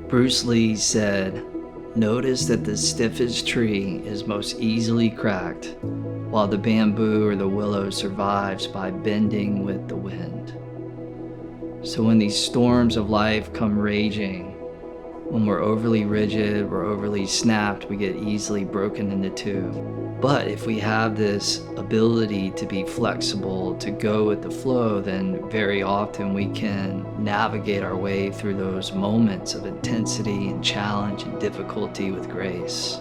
Bruce Lee said, "Notice that the stiffest tree is most easily cracked, while the bamboo or the willow survives by bending with the wind." So when these storms of life come raging, when we're overly rigid, we're overly snapped, we get easily broken into two. But if we have this ability to be flexible, to go with the flow, then very often we can navigate our way through those moments of intensity and challenge and difficulty with grace.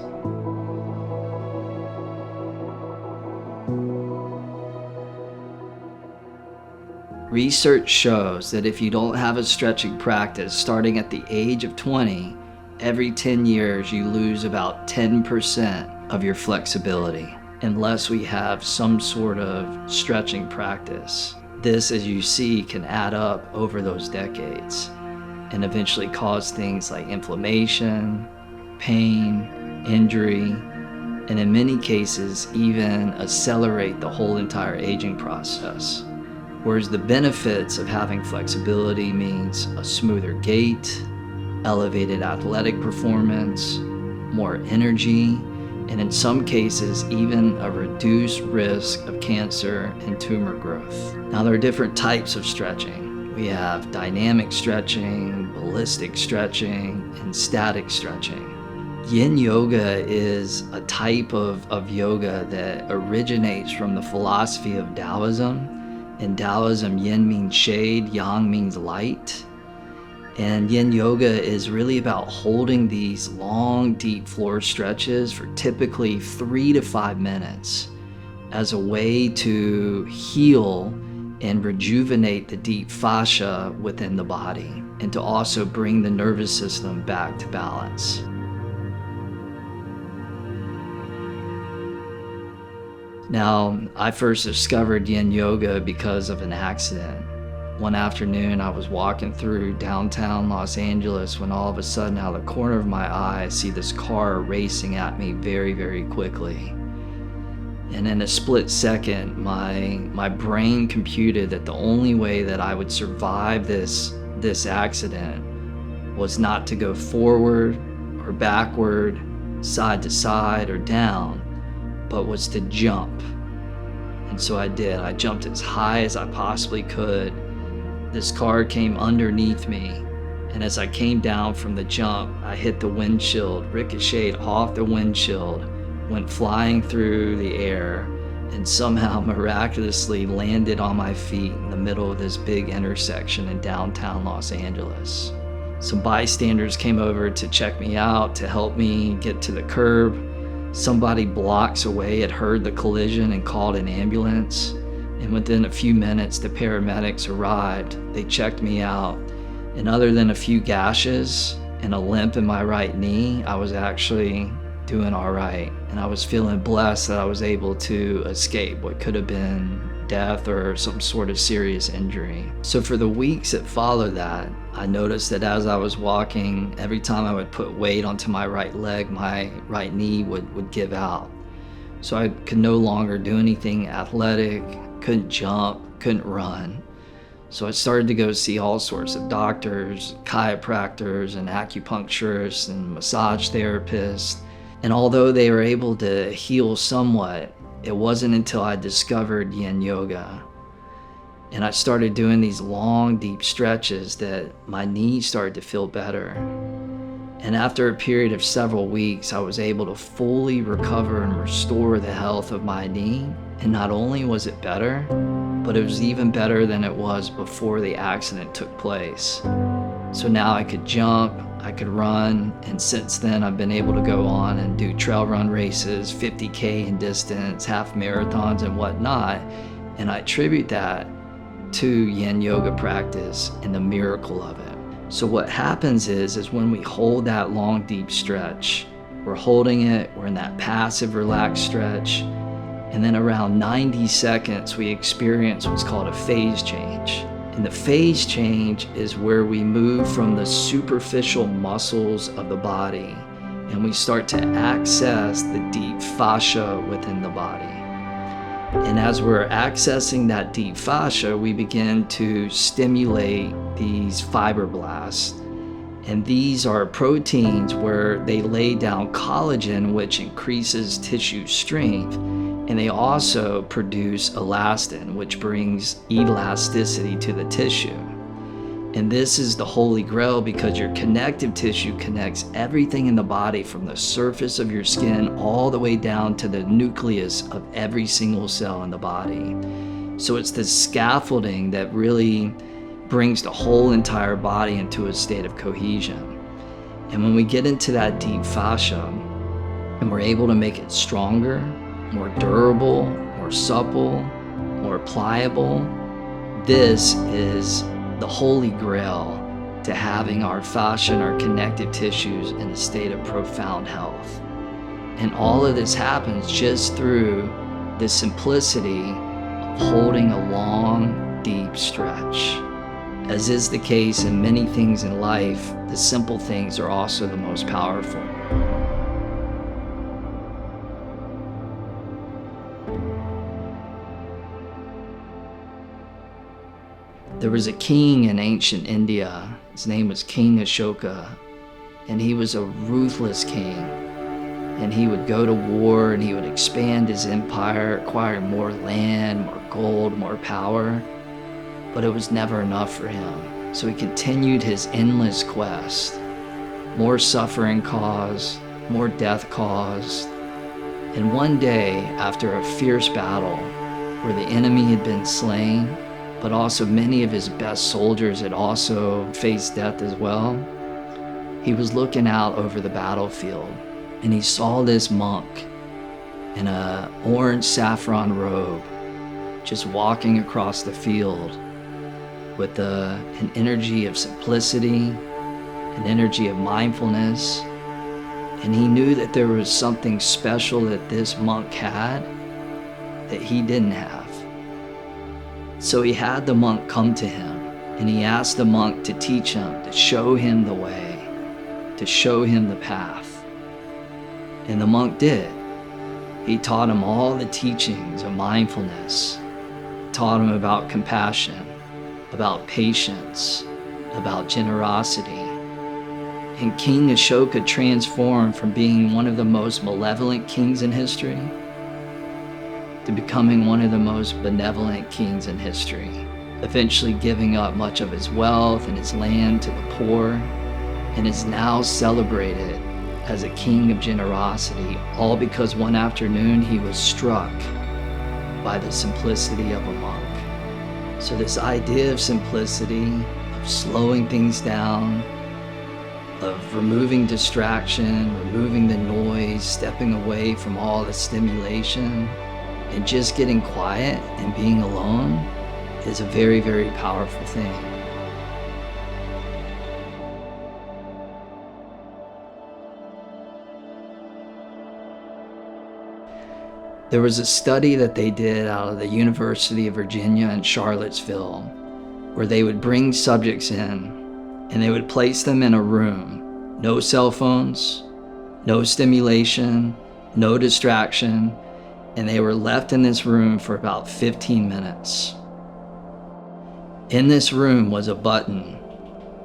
Research shows that if you don't have a stretching practice starting at the age of 20, every 10 years you lose about 10% of your flexibility unless we have some sort of stretching practice. This, as you see, can add up over those decades and eventually cause things like inflammation, pain, injury, and in many cases even accelerate the whole entire aging process. Whereas the benefits of having flexibility means a smoother gait, elevated athletic performance, more energy, and in some cases even a reduced risk of cancer and tumor growth. Now there are different types of stretching. We have dynamic stretching, ballistic stretching, and static stretching. Yin yoga is a type of yoga that originates from the philosophy of Taoism. In Taoism, yin means shade, yang means light. And yin yoga is really about holding these long, deep floor stretches for typically 3 to 5 minutes as a way to heal and rejuvenate the deep fascia within the body and to also bring the nervous system back to balance. Now, I first discovered yin yoga because of an accident. One afternoon, I was walking through downtown Los Angeles when all of a sudden, out of the corner of my eye, I see this car racing at me very, very quickly. And in a split second, my brain computed that the only way that I would survive this accident was not to go forward or backward, side to side or down, but was to jump. And so I did. I jumped as high as I possibly could. This car came underneath me, and as I came down from the jump, I hit the windshield, ricocheted off the windshield, went flying through the air, and somehow miraculously landed on my feet in the middle of this big intersection in downtown Los Angeles. Some bystanders came over to check me out, to help me get to the curb. Somebody blocks away had heard the collision and called an ambulance. And within a few minutes, the paramedics arrived. They checked me out. And other than a few gashes and a limp in my right knee, I was actually doing all right. And I was feeling blessed that I was able to escape what could have been death or some sort of serious injury. So for the weeks that followed that, I noticed that as I was walking, every time I would put weight onto my right leg, my right knee would give out. So I could no longer do anything athletic, couldn't jump, couldn't run. So I started to go see all sorts of doctors, chiropractors and acupuncturists and massage therapists. And although they were able to heal somewhat, it wasn't until I discovered yin yoga and I started doing these long, deep stretches that my knees started to feel better. And after a period of several weeks, I was able to fully recover and restore the health of my knee. And not only was it better, but it was even better than it was before the accident took place. So now I could jump, I could run, and since then I've been able to go on and do trail run races, 50K in distance, half marathons and whatnot. And I attribute that to yin yoga practice and the miracle of it. So what happens is when we hold that long, deep stretch, we're holding it, we're in that passive, relaxed stretch, and then around 90 seconds, we experience what's called a phase change. And the phase change is where we move from the superficial muscles of the body and we start to access the deep fascia within the body. And as we're accessing that deep fascia, we begin to stimulate these fibroblasts. And these are proteins where they lay down collagen, which increases tissue strength. And they also produce elastin, which brings elasticity to the tissue. And this is the holy grail because your connective tissue connects everything in the body from the surface of your skin all the way down to the nucleus of every single cell in the body. So it's this scaffolding that really brings the whole entire body into a state of cohesion. And when we get into that deep fascia and we're able to make it stronger, more durable, more supple, more pliable, this is the holy grail to having our fascia and our connective tissues in a state of profound health. And all of this happens just through the simplicity of holding a long, deep stretch. As is the case in many things in life, the simple things are also the most powerful. There was a king in ancient India. His name was King Ashoka, and he was a ruthless king. And he would go to war and he would expand his empire, acquire more land, more gold, more power. But it was never enough for him. So he continued his endless quest. More suffering caused, more death caused. And one day, after a fierce battle where the enemy had been slain, but also many of his best soldiers had also faced death as well, he was looking out over the battlefield and he saw this monk in an orange saffron robe just walking across the field with an energy of simplicity, an energy of mindfulness. And he knew that there was something special that this monk had that he didn't have. So he had the monk come to him and he asked the monk to teach him, to show him the way, to show him the path. And the monk did. He taught him all the teachings of mindfulness, taught him about compassion, about patience, about generosity. And King Ashoka transformed from being one of the most malevolent kings in history to becoming one of the most benevolent kings in history, eventually giving up much of his wealth and his land to the poor, and is now celebrated as a king of generosity, all because one afternoon he was struck by the simplicity of a monk. So this idea of simplicity, of slowing things down, of removing distraction, removing the noise, stepping away from all the stimulation, and just getting quiet and being alone is a very, very powerful thing. There was a study that they did out of the University of Virginia in Charlottesville where they would bring subjects in and they would place them in a room. No cell phones, no stimulation, no distraction, and they were left in this room for about 15 minutes. In this room was a button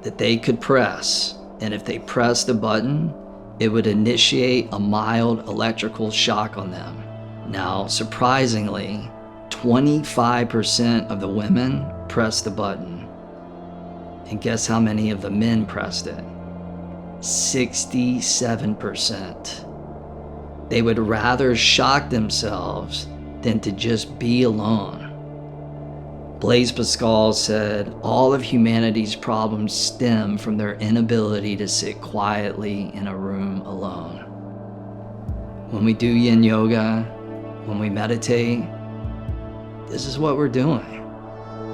that they could press, and if they pressed the button, it would initiate a mild electrical shock on them. Now, surprisingly, 25% of the women pressed the button. And guess how many of the men pressed it? 67%. They would rather shock themselves than to just be alone. Blaise Pascal said, all of humanity's problems stem from their inability to sit quietly in a room alone. When we do yin yoga, when we meditate, this is what we're doing.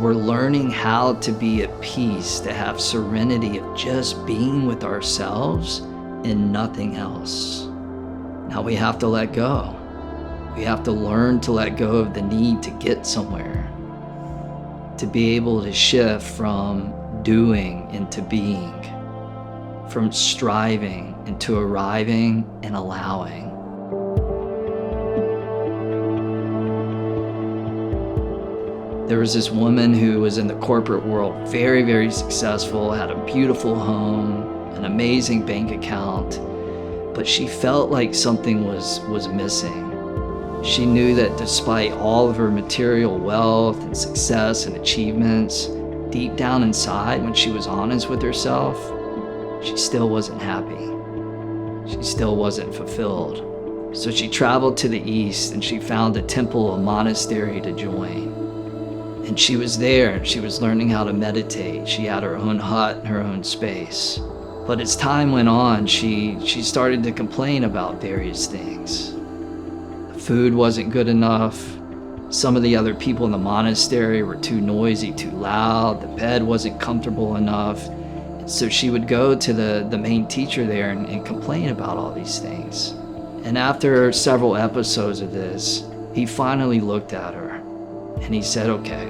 We're learning how to be at peace, to have serenity of just being with ourselves and nothing else. Now we have to let go. We have to learn to let go of the need to get somewhere, to be able to shift from doing into being, from striving into arriving and allowing. There was this woman who was in the corporate world, very, very successful, had a beautiful home, an amazing bank account, but she felt like something was missing. She knew that despite all of her material wealth and success and achievements, deep down inside, when she was honest with herself, she still wasn't happy. She still wasn't fulfilled. So she traveled to the east and she found a temple, a monastery to join. And she was there and she was learning how to meditate. She had her own hut and her own space. But as time went on, she started to complain about various things. The food wasn't good enough. Some of the other people in the monastery were too noisy, too loud. The bed wasn't comfortable enough. So she would go to the main teacher there and complain about all these things. And after several episodes of this, he finally looked at her and he said, okay,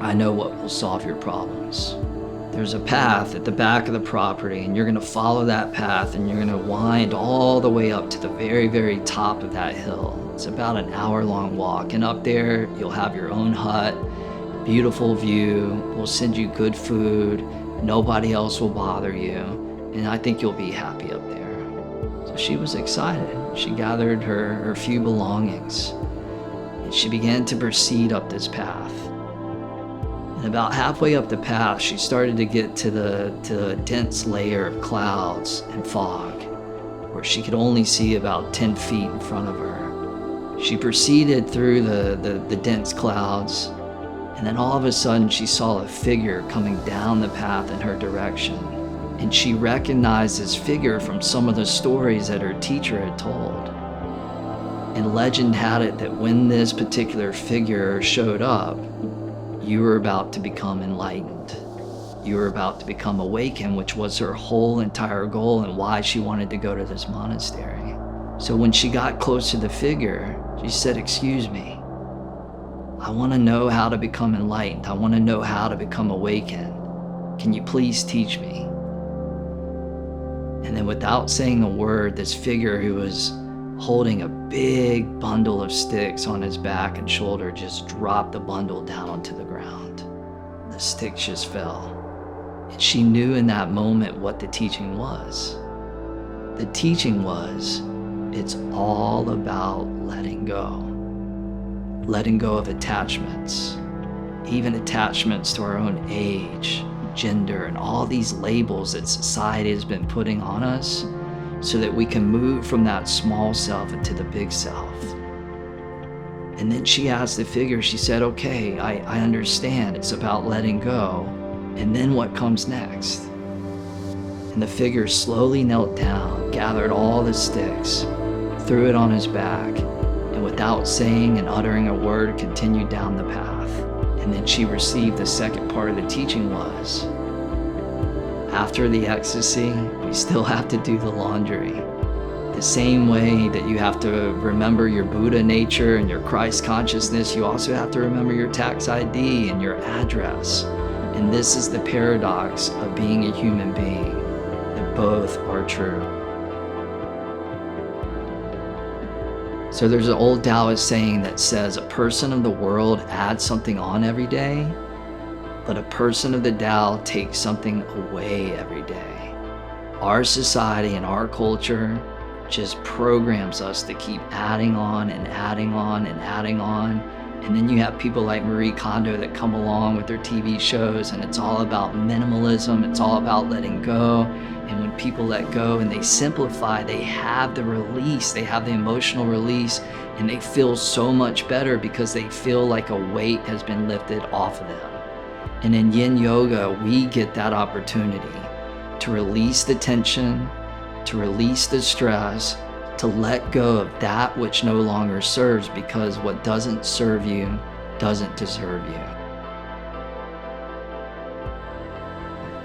I know what will solve your problems. There's a path at the back of the property and you're gonna follow that path and you're gonna wind all the way up to the very, very top of that hill. It's about an hour-long walk, and up there you'll have your own hut, beautiful view, we'll send you good food, nobody else will bother you, and I think you'll be happy up there. So she was excited. She gathered her few belongings and she began to proceed up this path. And about halfway up the path, she started to get to the dense layer of clouds and fog, where she could only see about 10 feet in front of her. She proceeded through the dense clouds, and then all of a sudden she saw a figure coming down the path in her direction. And she recognized this figure from some of the stories that her teacher had told. And legend had it that when this particular figure showed up, you were about to become enlightened. You were about to become awakened, which was her whole entire goal and why she wanted to go to this monastery. So when she got close to the figure, she said, excuse me, I want to know how to become enlightened. I want to know how to become awakened. Can you please teach me? And then without saying a word, this figure who was holding a big bundle of sticks on his back and shoulder just dropped the bundle down onto the ground. The sticks just fell. And she knew in that moment what the teaching was. The teaching was, it's all about letting go. Letting go of attachments, even attachments to our own age, gender, and all these labels that society has been putting on us so that we can move from that small self into the big self. And then she asked the figure, she said, okay, I understand, it's about letting go. And then what comes next? And the figure slowly knelt down, gathered all the sticks, threw it on his back, and without saying and uttering a word, continued down the path. And then she received the second part of the teaching was, after the ecstasy, we still have to do the laundry. The same way that you have to remember your Buddha nature and your Christ consciousness, you also have to remember your tax ID and your address. And this is the paradox of being a human being, that both are true. So there's an old Taoist saying that says, a person of the world adds something on every day, but a person of the Tao takes something away every day. Our society and our culture just programs us to keep adding on and adding on and adding on. And then you have people like Marie Kondo that come along with their TV shows, and it's all about minimalism, it's all about letting go. And when people let go and they simplify, they have the release, they have the emotional release, and they feel so much better because they feel like a weight has been lifted off of them. And in Yin Yoga, we get that opportunity to release the tension, to release the stress, to let go of that which no longer serves, because what doesn't serve you doesn't deserve you.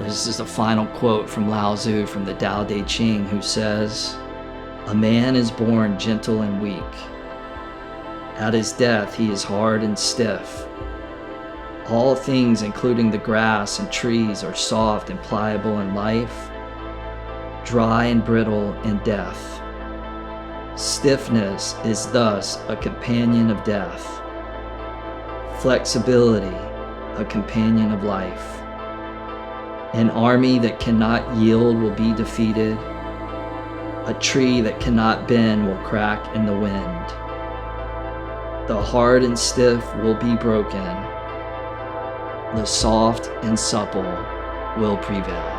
This is the final quote from Lao Tzu from the Tao Te Ching, who says, "A man is born gentle and weak. At his death, he is hard and stiff. All things, including the grass and trees, are soft and pliable in life, dry and brittle in death. Stiffness is thus a companion of death. Flexibility, a companion of life. An army that cannot yield will be defeated. A tree that cannot bend will crack in the wind. The hard and stiff will be broken. The soft and supple will prevail.